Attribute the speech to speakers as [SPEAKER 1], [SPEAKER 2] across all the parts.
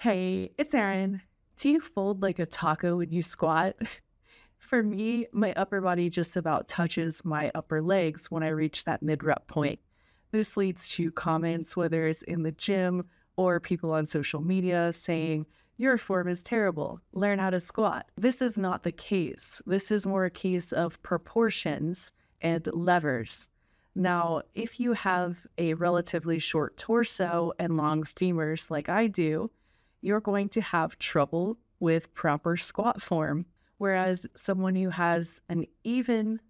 [SPEAKER 1] Hey, it's Erin. Do you fold like a taco when you squat? For me, my upper body just about touches my upper legs when I reach that mid-rep point. This leads to comments, whether it's in the gym or people on social media saying, your form is terrible, learn how to squat. This is not the case. This is more a case of proportions and levers. Now, if you have a relatively short torso and long femurs like I do, you're going to have trouble with proper squat form. Whereas someone who has an even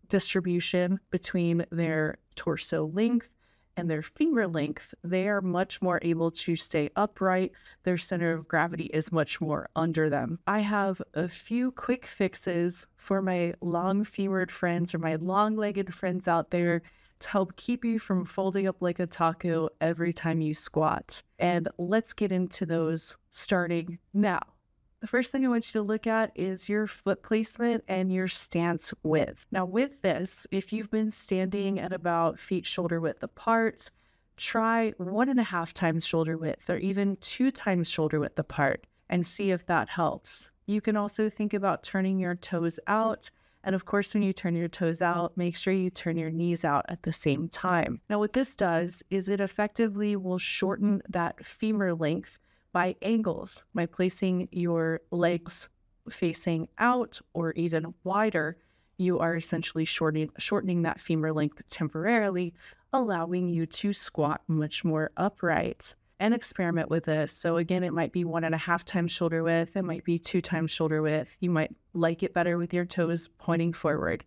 [SPEAKER 1] distribution between their torso length and their femur length, they are much more able to stay upright. Their center of gravity is much more under them. I have a few quick fixes for my long femured friends or my long-legged friends out there to help keep you from folding up like a taco every time you squat. And let's get into those starting now. The first thing I want you to look at is your foot placement and your stance width. Now with this, if you've been standing at about feet shoulder width apart, try 1.5 times shoulder width or even 2 times shoulder width apart and see if that helps. You can also think about turning your toes out. And of course, when you turn your toes out, make sure you turn your knees out at the same time. Now what this does is it effectively will shorten that femur length by angles. By placing your legs facing out or even wider, you are essentially shortening that femur length temporarily, allowing you to squat much more upright. And experiment with this. So again, it might be 1.5 times shoulder width. It might be 2 times shoulder width. You might like it better with your toes pointing forward,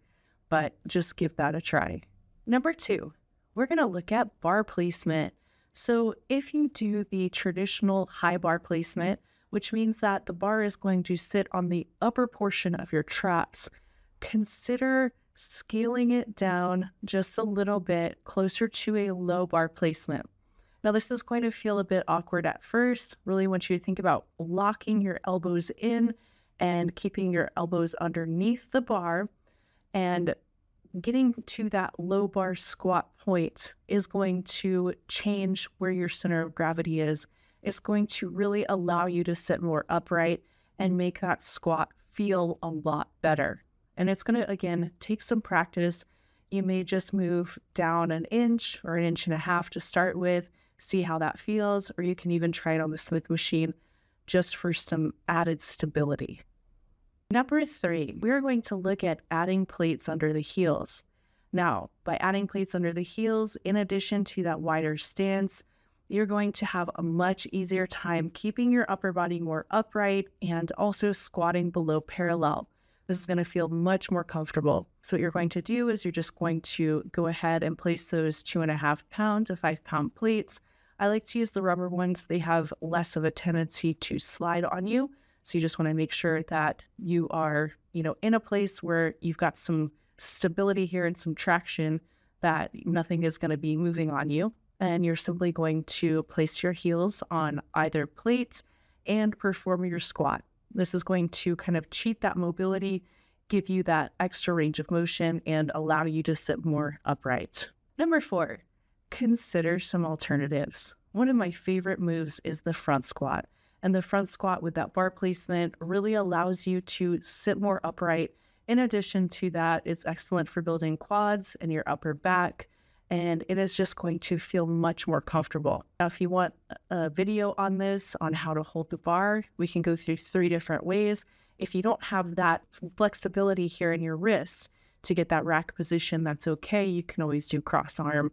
[SPEAKER 1] but just give that a try. Number 2, we're going to look at bar placement. So if you do the traditional high bar placement, which means that the bar is going to sit on the upper portion of your traps, consider scaling it down just a little bit closer to a low bar placement. Now, this is going to feel a bit awkward at first. Really want you to think about locking your elbows in and keeping your elbows underneath the bar, and getting to that low bar squat point is going to change where your center of gravity is. It's going to really allow you to sit more upright and make that squat feel a lot better. And it's going to, again, take some practice. You may just move down 1 inch or 1.5 inches to start with, see how that feels, or you can even try it on the Smith machine just for some added stability. Number 3, we're going to look at adding plates under the heels. Now, by adding plates under the heels, in addition to that wider stance, you're going to have a much easier time keeping your upper body more upright and also squatting below parallel. This is going to feel much more comfortable. So what you're going to do is you're just going to go ahead and place those 2.5 pound to 5 pound plates. I like to use the rubber ones. They have less of a tendency to slide on you. So you just want to make sure that you are, in a place where you've got some stability here and some traction, that nothing is going to be moving on you. And you're simply going to place your heels on either plate and perform your squat. This is going to kind of cheat that mobility, give you that extra range of motion, and allow you to sit more upright. Number 4, consider some alternatives. One of my favorite moves is the front squat. And the front squat with that bar placement really allows you to sit more upright. In addition to that, it's excellent for building quads and your upper back, and it is just going to feel much more comfortable. Now, if you want a video on this, on how to hold the bar, we can go through 3 different ways. If you don't have that flexibility here in your wrist to get that rack position, that's okay. You can always do cross arm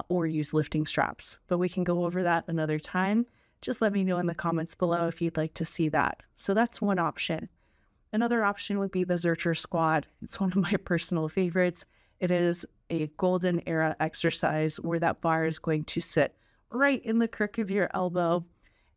[SPEAKER 1] or use lifting straps, but we can go over that another time. Just let me know in the comments below if you'd like to see that. So that's one option. Another option would be the Zercher squat. It's one of my personal favorites. It is a golden era exercise where that bar is going to sit right in the crook of your elbow,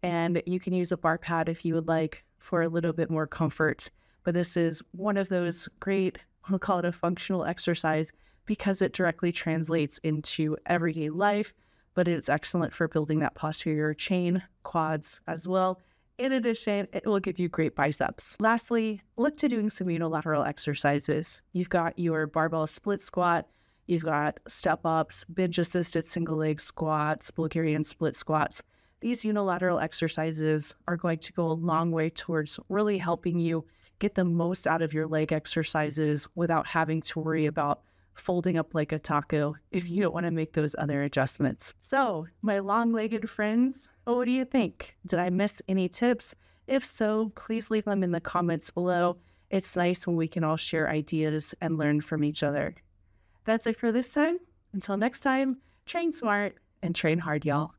[SPEAKER 1] and you can use a bar pad if you would like for a little bit more comfort. But this is one of those great, we'll call it a functional exercise, because it directly translates into everyday life, but it's excellent for building that posterior chain, quads as well. In addition, it will give you great biceps. Lastly, look to doing some unilateral exercises. You've got your barbell split squat, you've got step ups, bench assisted single leg squats, Bulgarian split squats. these unilateral exercises are going to go a long way towards really helping you get the most out of your leg exercises without having to worry about folding up like a taco if you don't want to make those other adjustments. So, my long-legged friends, what do you think? Did I miss any tips? If so, please leave them in the comments below. It's nice when we can all share ideas and learn from each other. That's it for this time. Until next time, train smart and train hard, y'all.